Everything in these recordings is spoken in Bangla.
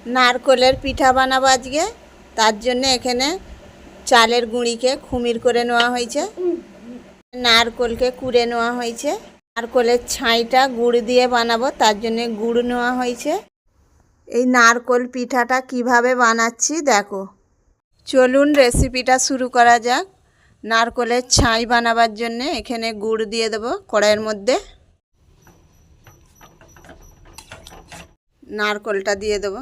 নারকলের পিঠা বানাবো আজকে। তার জন্য এখানে চালের গুঁড়িকে খুমির করে নেওয়া হয়েছে, নারকলকে কুড়ে নেওয়া হয়েছে। নারকলের ছাইটা গুড় দিয়ে বানাবো, তার জন্য গুড় নেওয়া হয়েছে। এই নারকল পিঠাটা কিভাবে বানাচ্ছি দেখো। চলুন রেসিপিটা শুরু করা যাক। নারকলের ছাই বানাবার জন্য এখানে গুড় দিয়ে দেবো কড়াইয়ের মধ্যে। নারকলটা দিয়ে দেবো।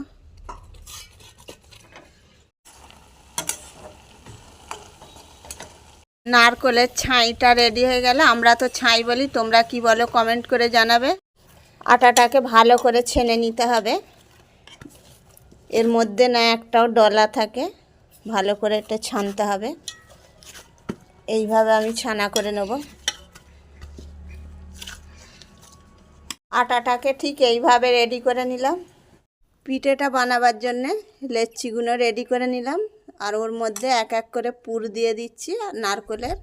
নারকলের ছাইটা রেডি হয়ে গেলে, আমরা তো ছাই বলি, তোমরা কি বলো কমেন্ট করে জানাবে। আটাটাকে ভালো করে ছেনে নিতে হবে, এর মধ্যে না একটাও ডলা থাকে। ভালো করে এটা ছানতে হবে। এইভাবে আমি ছানা করে নেব। আটাটাকে ঠিক এইভাবে রেডি করে নিলাম। পিঠেটা বানাবার জন্যে লেচিগুলো রেডি করে নিলাম, আর ওর মধ্যে এক এক করে পুর দিয়ে দিচ্ছি আর নারকলের।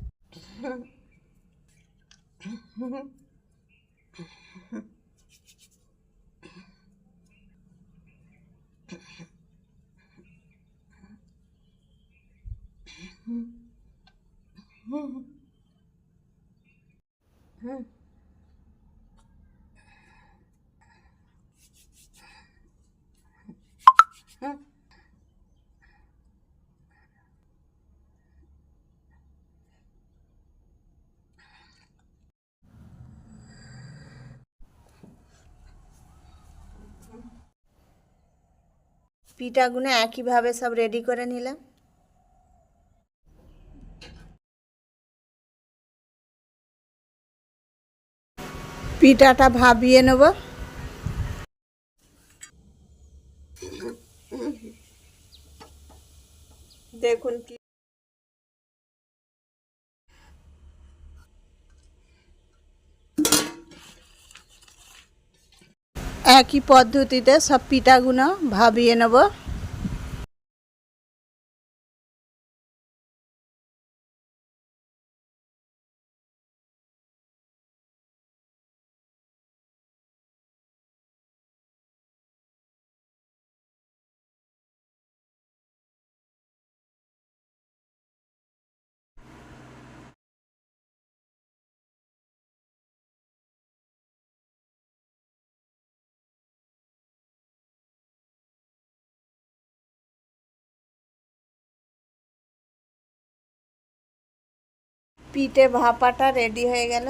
পিঠাগুলো একইভাবে সব রেডি করে নিলাম। পিঠাটা ভাবিয়ে নেব। দেখুন কি একই পদ্ধতিতে সব পিঠাগুলো ভাবিয়ে নেব। পিঠে ভাপাটা রেডি হয়ে গেল।